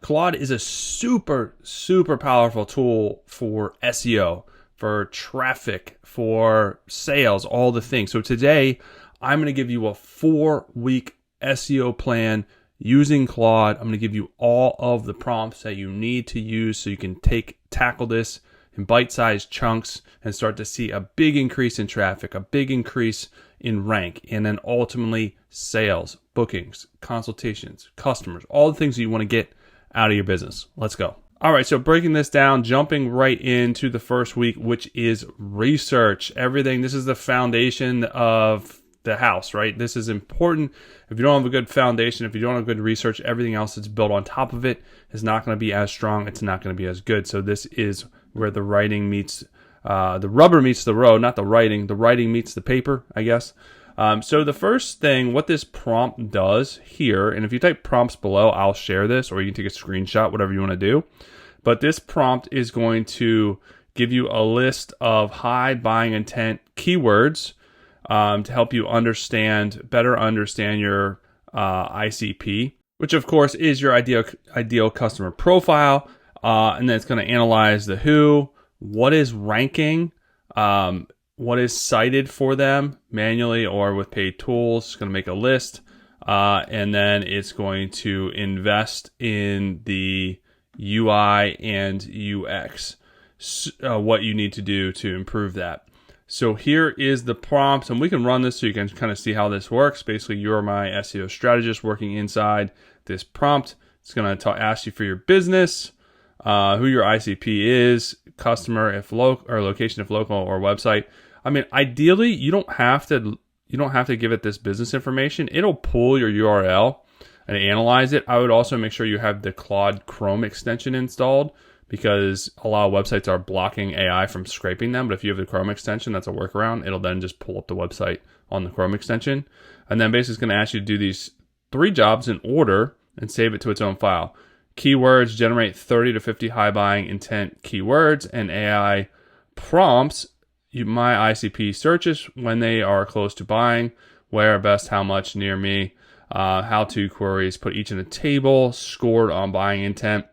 Claude is a super, super powerful tool for SEO, for traffic, for sales, all the things. So today, I'm going to give you a 4-week SEO plan using Claude. I'm going to give you all of the prompts that you need to use so you can tackle this in bite-sized chunks and start to see a big increase in traffic, a big increase in rank, and then ultimately sales, bookings, consultations, customers, all the things that you want to get out of your business. Let's go. All right, so breaking this down, jumping right into the first week, which is research. Everything, this is the foundation of the house, right? This is important. If you don't have a good foundation, if you don't have good research, everything else that's built on top of it is not going to be as strong. It's not going to be as good. So this is where the writing meets, the rubber meets the road, not the writing. The writing meets the paper, I guess. So the first thing, what this prompt does here, and if you type prompts below, I'll share this, or you can take a screenshot, whatever you want to do. But this prompt is going to give you a list of high buying intent keywords to help you better understand your ICP, which of course is your ideal customer profile. And then it's going to analyze the who, what is ranking, what is cited for them manually or with paid tools. It's going to make a list. And then it's going to invest in the UI and UX, what you need to do to improve that. So here is the prompts, and we can run this so you can kind of see how this works. Basically, you're my SEO strategist working inside this prompt. It's going to ask you for your business, who your ICP is, customer if local, or location if local, or website. I mean, ideally, you don't have to give it this business information. It'll pull your URL and analyze it. I would also make sure you have the Claude Chrome extension installed, because a lot of websites are blocking AI from scraping them. But if you have the Chrome extension, that's a workaround. It'll then just pull up the website on the Chrome extension. And then basically it's going to ask you to do these 3 jobs in order and save it to its own file. Keywords, generate 30 to 50 high buying intent keywords, and AI prompts, my ICP searches when they are close to buying, where, best, how much, near me, how-to queries, put each in a table, scored on buying intent.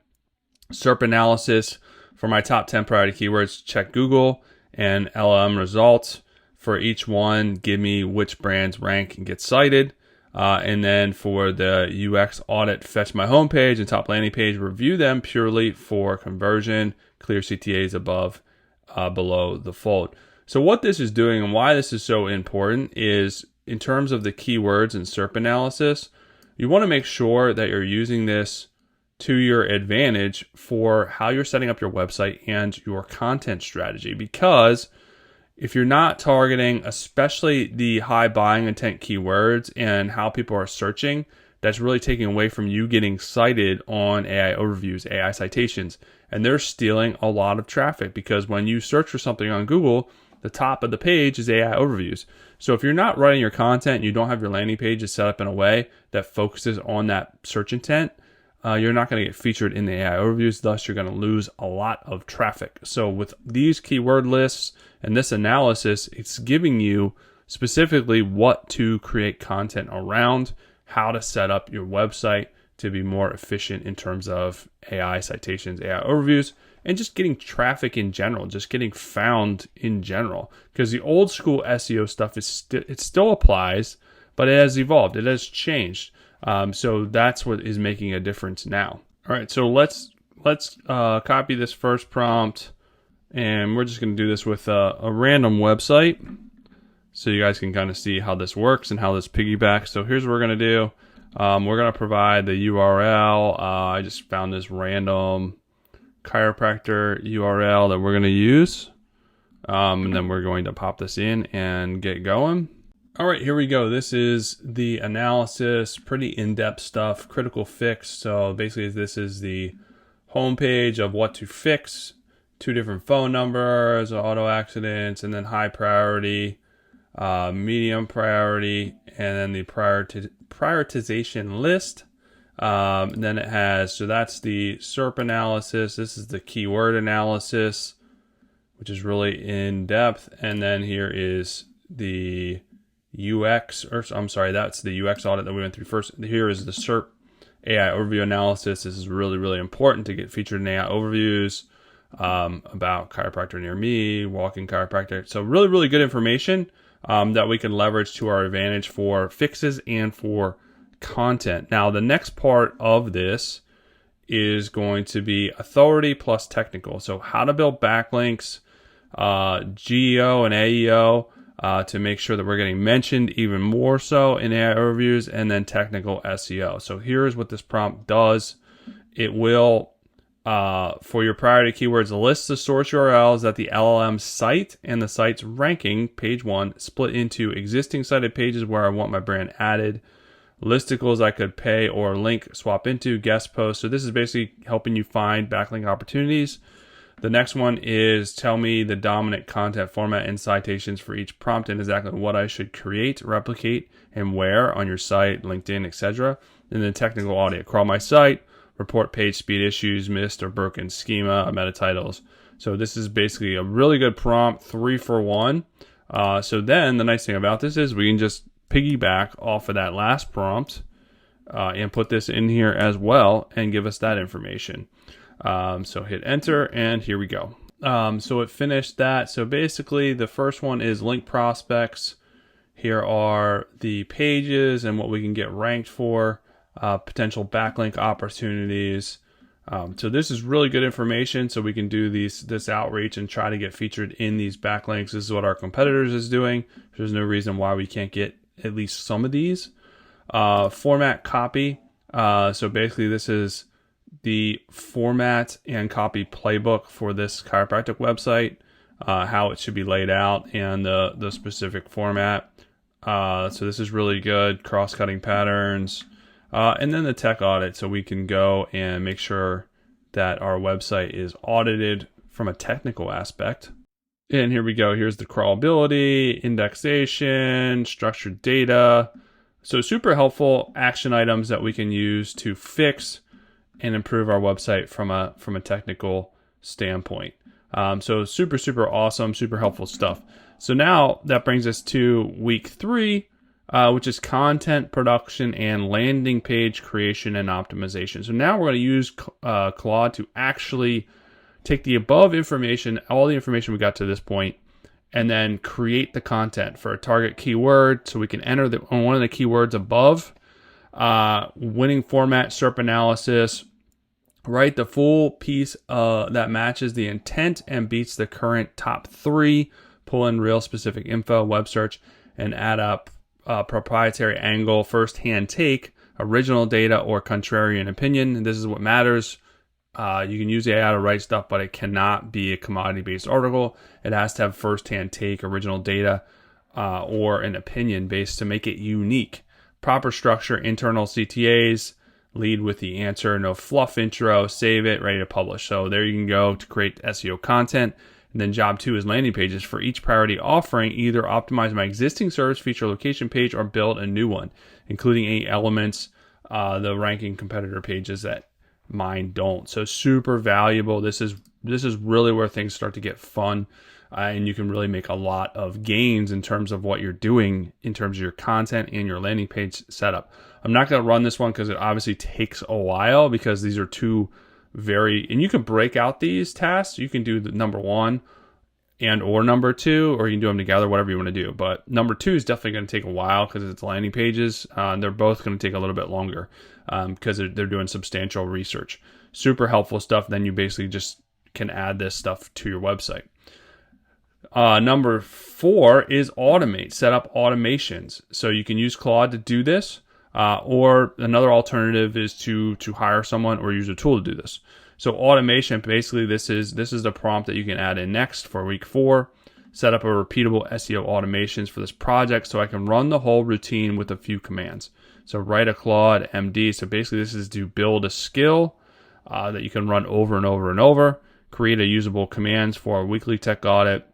SERP analysis for my top 10 priority keywords, check Google and LLM results. For each one, give me which brands rank and get cited. And then for the UX audit, fetch my homepage and top landing page, review them purely for conversion, clear CTAs below the fold. So what this is doing and why this is so important is, in terms of the keywords and SERP analysis, you want to make sure that you're using this to your advantage for how you're setting up your website and your content strategy. Because if you're not targeting, especially the high buying intent keywords and how people are searching, that's really taking away from you getting cited on AI overviews, AI citations. And they're stealing a lot of traffic, because when you search for something on Google, the top of the page is AI overviews. So if you're not writing your content and you don't have your landing pages set up in a way that focuses on that search intent, you're not going to get featured in the AI overviews. Thus, you're going to lose a lot of traffic. So with these keyword lists and this analysis, it's giving you specifically what to create content around, how to set up your website to be more efficient in terms of AI citations, AI overviews, and just getting traffic in general, just getting found in general. Because the old school SEO stuff it still applies, but it has evolved. It has changed. So that's what is making a difference now. All right, so let's copy this first prompt, and we're just going to do this with a random website, so you guys can kind of see how this works and how this piggybacks. So here's what we're going to do. We're going to provide the URL. I just found this random chiropractor URL that we're going to use, and then we're going to pop this in and get going. All right, here we go. This is the analysis, pretty in-depth stuff, critical fix. So basically this is the homepage of what to fix, 2 different phone numbers, auto accidents, and then high priority, medium priority, and then the prioritization list. And then it has, so that's the SERP analysis. This is the keyword analysis, which is really in depth. And then here is the UX, or I'm sorry, that's the UX audit that we went through first. Here is the SERP AI overview analysis. This is really, really important to get featured in AI overviews about chiropractor near me, walking chiropractor. So really, really good information that we can leverage to our advantage for fixes and for content. Now, the next part of this is going to be authority plus technical. So how to build backlinks, GEO and AEO to make sure that we're getting mentioned even more so in AI overviews, and then technical SEO. So here's what this prompt does. It will, for your priority keywords, list the source URLs that the LLM cite and the site's ranking, page 1, split into existing cited pages where I want my brand added, listicles I could pay or link swap into, guest posts. So this is basically helping you find backlink opportunities. The next one is tell me the dominant content format and citations for each prompt and exactly what I should create, replicate, and where on your site, LinkedIn, etc. And then technical audit, crawl my site, report page speed issues, missed or broken schema, meta titles. So this is basically a really good prompt, 3 for 1. So then the nice thing about this is we can just piggyback off of that last prompt and put this in here as well and give us that information. So hit enter and here we go. So it finished that. So basically the first one is link prospects. Here are the pages and what we can get ranked for, potential backlink opportunities. So this is really good information. So we can do this outreach and try to get featured in these backlinks. This is what our competitors is doing. There's no reason why we can't get at least some of these. Format copy. So basically this is the format and copy playbook for this chiropractic website, how it should be laid out and the specific format. So this is really good, cross-cutting patterns. And then the tech audit, so we can go and make sure that our website is audited from a technical aspect. And here we go. Here's the crawlability, indexation, structured data. So super helpful action items that we can use to fix and improve our website from a technical standpoint. So super, super awesome, super helpful stuff. So now that brings us to week 3, which is content production and landing page creation and optimization. So now we're going to use Claude to actually take the above information, all the information we got to this point, and then create the content for a target keyword. So we can enter one of the keywords above, winning format, SERP analysis, write the full piece that matches the intent and beats the current top 3, pull in real specific info, web search, and add up proprietary angle, first-hand take, original data, or contrarian opinion. And this is what matters. You can use AI to write stuff, but it cannot be a commodity-based article. It has to have first-hand take, original data, or an opinion based to make it unique. Proper structure, internal CTAs, lead with the answer, no fluff intro, save it, ready to publish. So there you can go to create SEO content. And then job 2 is landing pages for each priority offering, either optimize my existing service feature location page or build a new one, including any elements, the ranking competitor pages that mine don't. So super valuable. This is really where things start to get fun, and you can really make a lot of gains in terms of what you're doing in terms of your content and your landing page setup. I'm not going to run this one because it obviously takes a while, because these are two and you can break out these tasks. You can do the number 1 and or number 2, or you can do them together, whatever you want to do. But number 2 is definitely going to take a while because it's landing pages. They're both going to take a little bit longer because they're doing substantial research. Super helpful stuff. Then you basically just can add this stuff to your website. Number 4 is automate, set up automations. So you can use Claude to do this. Or another alternative is to hire someone or use a tool to do this. So automation, basically this is the prompt that you can add in next for week 4. Set up a repeatable SEO automations for this project so I can run the whole routine with a few commands. So write a Claude MD. So basically this is to build a skill that you can run over and over and over. Create a usable commands for a weekly tech audit.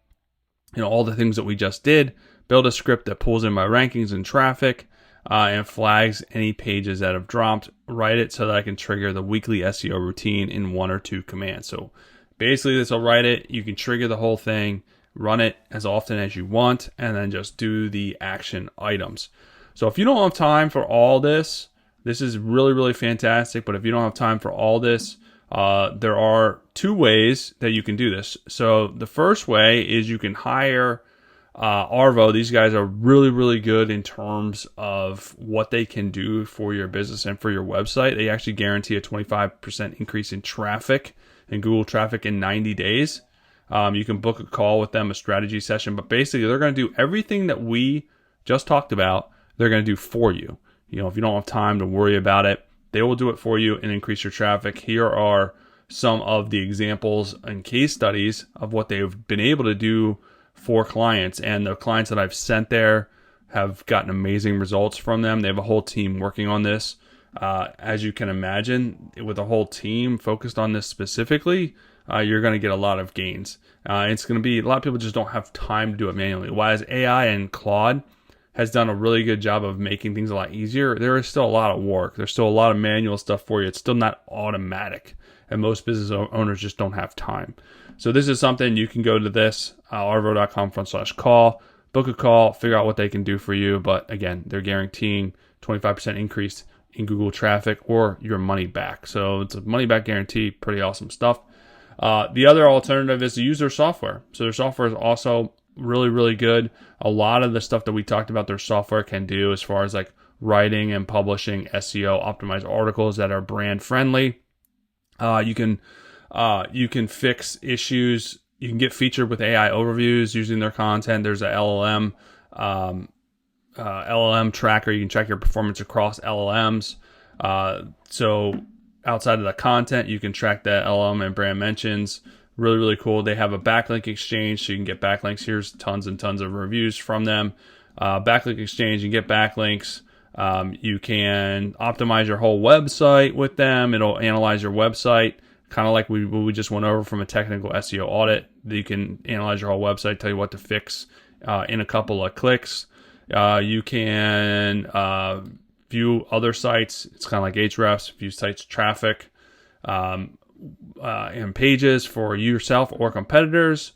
All the things that we just did. Build a script that pulls in my rankings and traffic. And flags any pages that have dropped. Write it so that I can trigger the weekly SEO routine in 1 or 2 commands. So basically this will write it. You can trigger the whole thing, run it as often as you want, and then just do the action items. So if you don't have time for all this, This is really, really fantastic. But if you don't have time for all this, there are two ways that you can do this. So the first way is you can hire Arvo. These guys are really, really good in terms of what they can do for your business and for your website. They actually guarantee a 25% increase in traffic and Google traffic in 90 days. You can book a call with them, a strategy session, but basically they're going to do everything that we just talked about. They're going to do for you. If you don't have time to worry about it, they will do it for you and increase your traffic. Here are some of the examples and case studies of what they've been able to do for clients. And the clients that I've sent there have gotten amazing results from them. They have a whole team working on this. As you can imagine, with a whole team focused on this specifically, you're going to get a lot of gains. It's going to be, a lot of people just don't have time to do it manually. Whereas AI and Claude has done a really good job of making things a lot easier, there is still a lot of work. There's still a lot of manual stuff for you. It's still not automatic. And most business owners just don't have time. So this is something you can go to this, arvo.com/call, book a call, figure out what they can do for you. But again, they're guaranteeing 25% increase in Google traffic or your money back. So it's a money back guarantee, pretty awesome stuff. The other alternative is to use their software. So their software is also really, really good. A lot of the stuff that we talked about their software can do as far as like writing and publishing SEO optimized articles that are brand friendly. You can fix issues. You can get featured with AI overviews using their content. There's a LLM tracker. You can track your performance across LLMs. So outside of the content, you can track that LLM and brand mentions. Really, really cool. They have a backlink exchange, so you can get backlinks. Here's tons and tons of reviews from them. Backlink exchange, you can get backlinks. You can optimize your whole website with them. It'll analyze your website, kind of like we just went over from a technical SEO audit. You can analyze your whole website, tell you what to fix in a couple of clicks. You can view other sites. It's kind of like Ahrefs, view sites traffic. And pages for yourself or competitors,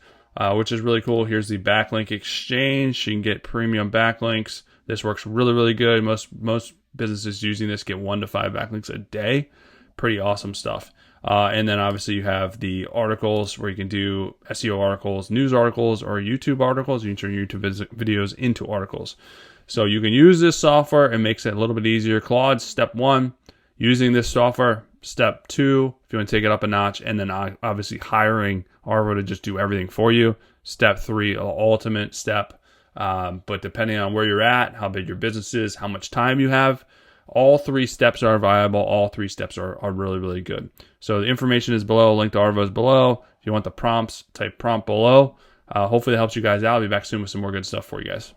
which is really cool. Here's the backlink exchange. You can get premium backlinks. This works really, really good. Most businesses using this get 1 to 5 backlinks a day. Pretty awesome stuff. And then obviously you have the articles where you can do SEO articles, news articles, or YouTube articles. You can turn YouTube videos into articles. So you can use this software. It makes it a little bit easier. Claude, step 1, using this software. Step 2, if you want to take it up a notch, and then obviously hiring Arvo to just do everything for you. Step 3, ultimate step. But depending on where you're at, how big your business is, how much time you have, all 3 steps are viable. All 3 steps are really, really good. So the information is below. Link to Arvo is below. If you want the prompts, type prompt below. Hopefully that helps you guys out. I'll be back soon with some more good stuff for you guys.